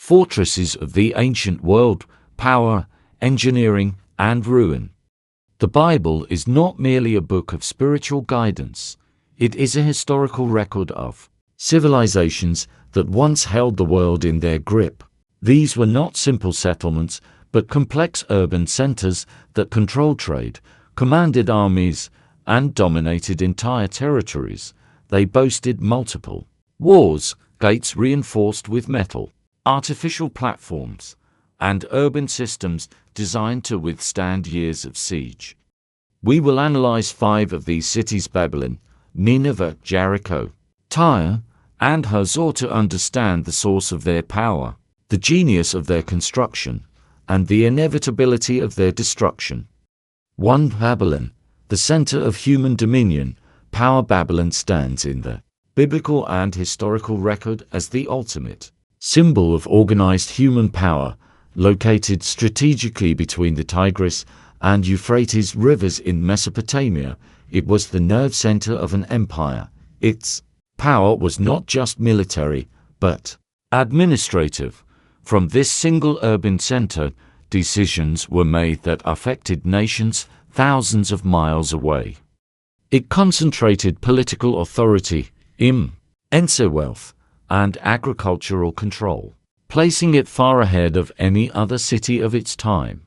fortresses of the ancient world, power, engineering, and ruin. The Bible is not merely a book of spiritual guidance. It is a historical record of civilizations that once held the world in their grip. These were not simple settlements, but complex urban centers that controlled trade, commanded armies, and dominated entire territories. They boasted multiple walls, gates reinforced with metal, artificial platforms, and urban systems designed to withstand years of siege. We will analyze 5 of these cities: Babylon, Nineveh, Jericho, Tyre, and Hazor, to understand the source of their power, the genius of their construction, and the inevitability of their destruction. 1. Babylon, the center of human dominion, power. Babylon stands in the biblical and historical record as the ultimate symbol of organized human power. Located strategically between the Tigris and Euphrates rivers in Mesopotamia, it was the nerve center of an empire. Its power was not just military, but administrative. From this single urban center, decisions were made that affected nations thousands of miles away. It concentrated political authority, immense wealth, and agricultural control, placing it far ahead of any other city of its time.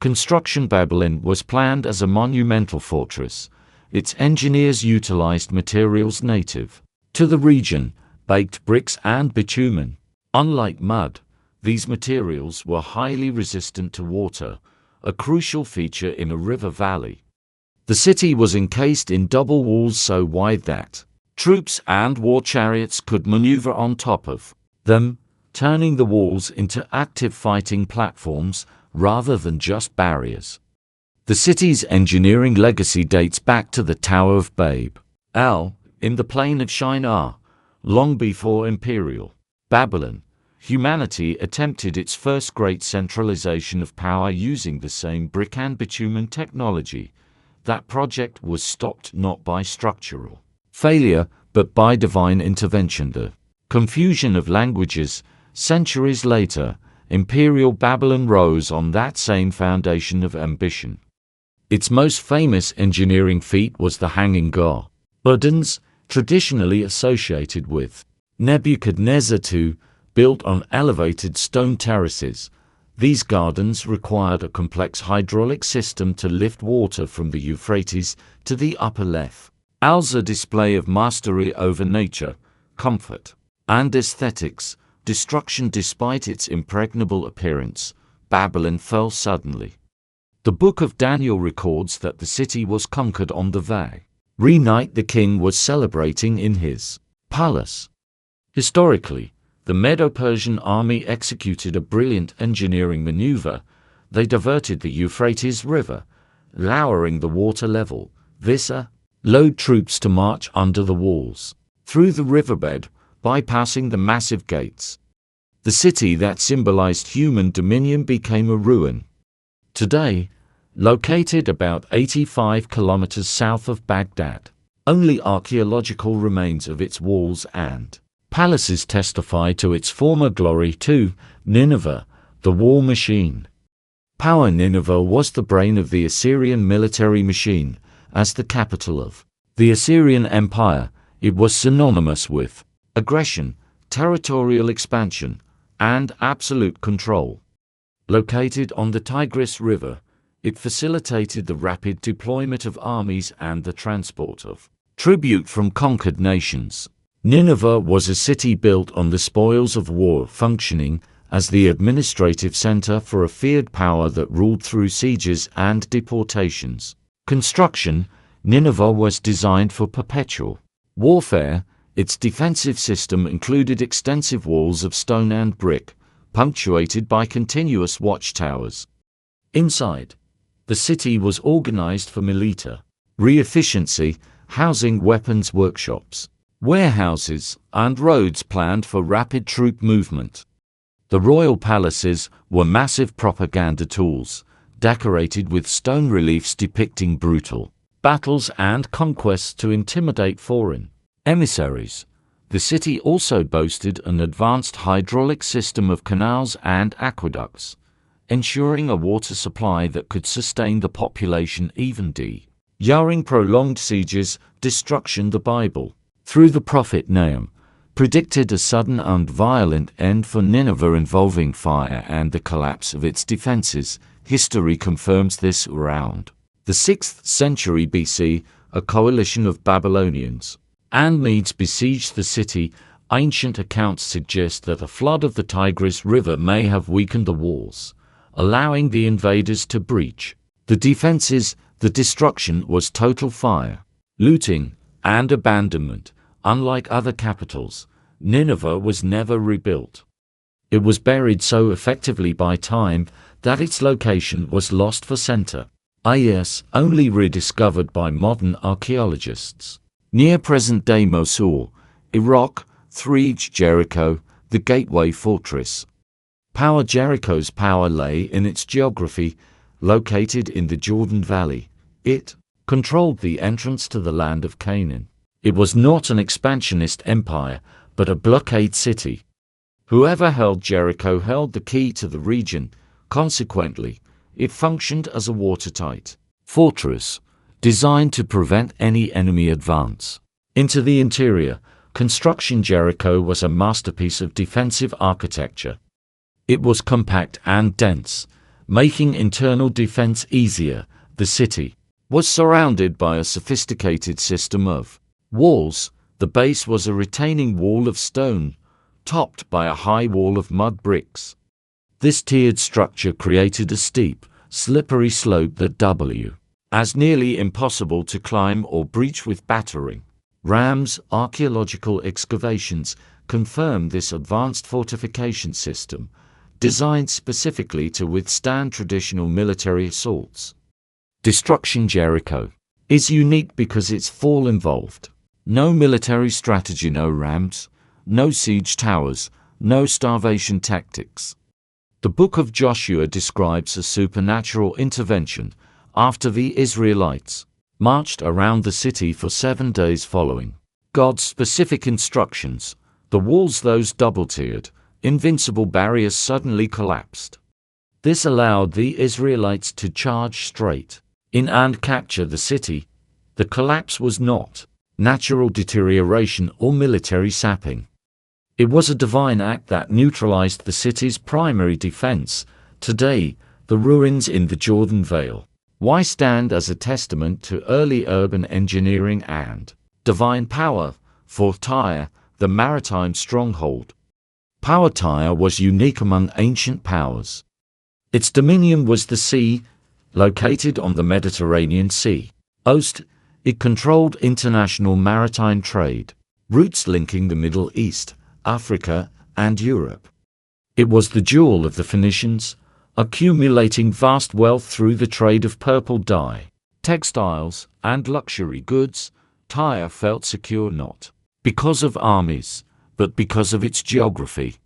Construction. Babylon was planned as a monumental fortress. Its engineers utilized materials native to the region, baked bricks and bitumen. Unlike mud, these materials were highly resistant to water, a crucial feature in a river valley. The city was encased in double walls so wide that troops and war chariots could maneuver on top of them, turning the walls into active fighting platforms rather than just barriers. The city's engineering legacy dates back to the Tower of Babel in the plain of Shinar. Long before Imperial Babylon, humanity attempted its first great centralization of power using the same brick and bitumen technology. That project was stopped not by structural failure, but by divine intervention. The confusion of languages. Centuries later, Imperial Babylon rose on that same foundation of ambition. Its most famous engineering feat was the Hanging Gardens, traditionally associated with Nebuchadnezzar II, built on elevated stone terraces. These gardens required a complex hydraulic system to lift water from the Euphrates to the upper left. As a display of mastery over nature, comfort, and aesthetics. Destruction. Despite its impregnable appearance, Babylon fell suddenly. The Book of Daniel records that the city was conquered on the very night the king was celebrating in his palace. Historically, the Medo-Persian army executed a brilliant engineering maneuver. They diverted the Euphrates River, lowering the water level. This allowed troops to march under the walls, through the riverbed, bypassing the massive gates. The city that symbolized human dominion became a ruin. Today, located about 85 kilometers south of Baghdad, only archaeological remains of its walls and palaces testify to its former glory. 2. Nineveh, the war machine. Power. Nineveh was the brain of the Assyrian military machine. As the capital of the Assyrian Empire, it was synonymous with aggression, territorial expansion, and absolute control. Located on the Tigris River, it facilitated the rapid deployment of armies and the transport of tribute from conquered nations. Nineveh was a city built on the spoils of war, functioning as the administrative center for a feared power that ruled through sieges and deportations. Construction. Nineveh was designed for perpetual warfare. Its defensive system included extensive walls of stone and brick, punctuated by continuous watchtowers. Inside, the city was organized for military efficiency, housing weapons workshops, warehouses, and roads planned for rapid troop movement. The royal palaces were massive propaganda tools, decorated with stone reliefs depicting brutal battles and conquests to intimidate foreign emissaries. The city also boasted an advanced hydraulic system of canals and aqueducts, ensuring a water supply that could sustain the population even during prolonged sieges. Destruction. The Bible, through the prophet Nahum, predicted a sudden and violent end for Nineveh involving fire and the collapse of its defenses. History confirms this. Around the 6th century BC, a coalition of Babylonians and Medes besieged the city. Ancient accounts suggest that a flood of the Tigris River may have weakened the walls, allowing the invaders to breach the defenses. The destruction was total fire, looting, and abandonment. Unlike other capitals, Nineveh was never rebuilt. It was buried so effectively by time that its location was lost for centuries, only rediscovered by modern archaeologists. Near present-day Mosul, Iraq, 3 Jericho, the gateway fortress. Jericho's power lay in its geography. Located in the Jordan Valley, it controlled the entrance to the land of Canaan. It was not an expansionist empire, but a blockade city. Whoever held Jericho held the key to the region. Consequently, it functioned as a watertight fortress, designed to prevent any enemy advance into the interior. Construction. Jericho was a masterpiece of defensive architecture. It was compact and dense, making internal defense easier. The city was surrounded by a sophisticated system of walls. The base was a retaining wall of stone, topped by a high wall of mud bricks. This tiered structure created a steep, slippery slope that was nearly impossible to climb or breach with battering rams. Archaeological excavations confirm this advanced fortification system, designed specifically to withstand traditional military assaults. Destruction. Jericho is unique because its fall involved no military strategy, no rams, no siege towers, no starvation tactics. The book of Joshua describes a supernatural intervention after the Israelites marched around the city for 7 days following God's specific instructions. The walls, those double-tiered, invincible barriers, suddenly collapsed. This allowed the Israelites to charge straight in and capture the city. The collapse was not natural deterioration or military sapping. It was a divine act that neutralized the city's primary defense. Today, the ruins in the Jordan Vale stand as a testament to early urban engineering and divine power. For Tyre, the maritime stronghold. Tyre was unique among ancient powers. Its dominion was the sea. Located on the Mediterranean Sea coast, it controlled international maritime trade routes linking the Middle East, Africa, and Europe. It was the jewel of the Phoenicians, accumulating vast wealth through the trade of purple dye, textiles, and luxury goods. Tyre felt secure not because of armies, but because of its geography.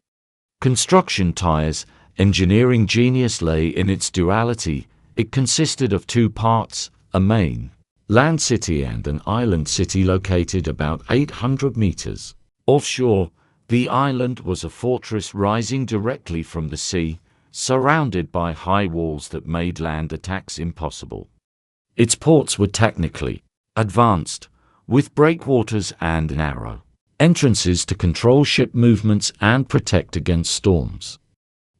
Construction. Tyre's engineering genius lay in its duality. It consisted of 2 parts, a main land city and an island city located about 800 meters offshore. The island was a fortress rising directly from the sea, surrounded by high walls that made land attacks impossible. Its ports were technically advanced, with breakwaters and narrow entrances to control ship movements and protect against storms.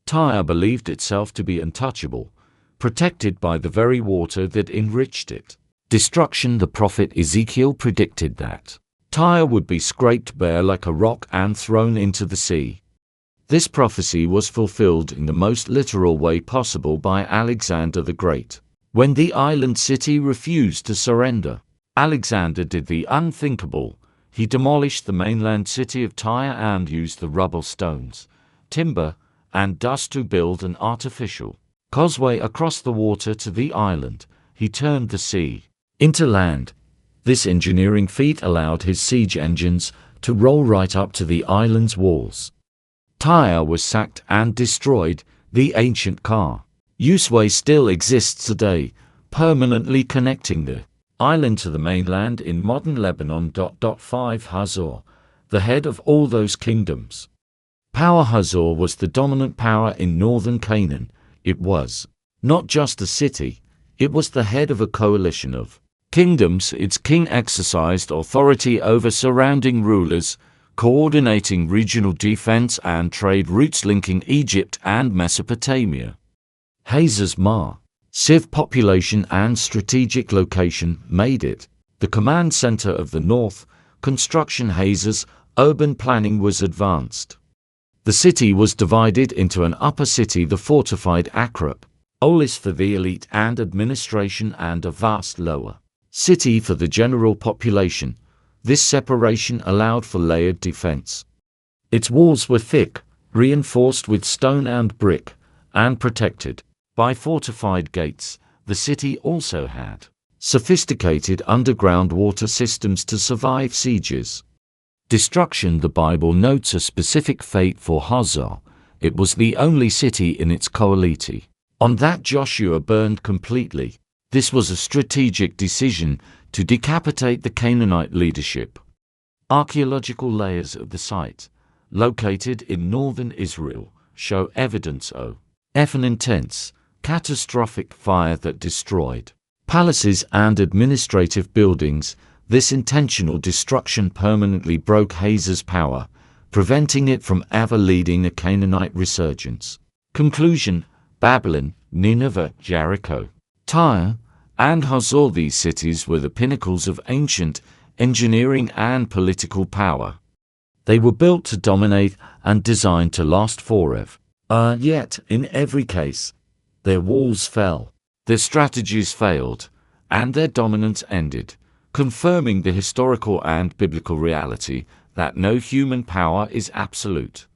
Tyre believed itself to be untouchable, protected by the very water that enriched it. Destruction. The prophet Ezekiel predicted that Tyre would be scraped bare like a rock and thrown into the sea. This prophecy was fulfilled in the most literal way possible by Alexander the Great. When the island city refused to surrender, Alexander did the unthinkable. He demolished the mainland city of Tyre and used the rubble, stones, timber, and dust to build an artificial causeway across the water to the island. He turned the sea into land. This engineering feat allowed his siege engines to roll right up to the island's walls. Tyre was sacked and destroyed. The ancient causeway still exists today, permanently connecting the island to the mainland in modern Lebanon. 5 Hazor, the head of all those kingdoms. Power Hazor was the dominant power in northern Canaan. It was not just a city, it was the head of a coalition of kingdoms. Its king exercised authority over surrounding rulers, coordinating regional defense and trade routes linking Egypt and Mesopotamia. Hazor's massive population and strategic location made it the command center of the north. Construction Hazor's urban planning was advanced. The city was divided into an upper city, the fortified Acropolis for the elite and administration, and a vast lower city for the general population. This separation allowed for layered defense. Its walls were thick, reinforced with stone and brick, and protected by fortified gates. The city also had sophisticated underground water systems to survive sieges. Destruction. The Bible notes a specific fate for Hazor. It was the only city in its coalition on that Joshua burned completely. This was a strategic decision to decapitate the Canaanite leadership. Archaeological layers of the site, located in northern Israel, show evidence of an intense, catastrophic fire that destroyed palaces and administrative buildings. This intentional destruction permanently broke Hazor's power, preventing it from ever leading a Canaanite resurgence. Conclusion. Babylon, Nineveh, Jericho, Tyre, and Hazor. These cities were the pinnacles of ancient engineering and political power. They were built to dominate and designed to last forever. Yet, in every case, their walls fell, their strategies failed, and their dominance ended, confirming the historical and biblical reality that no human power is absolute.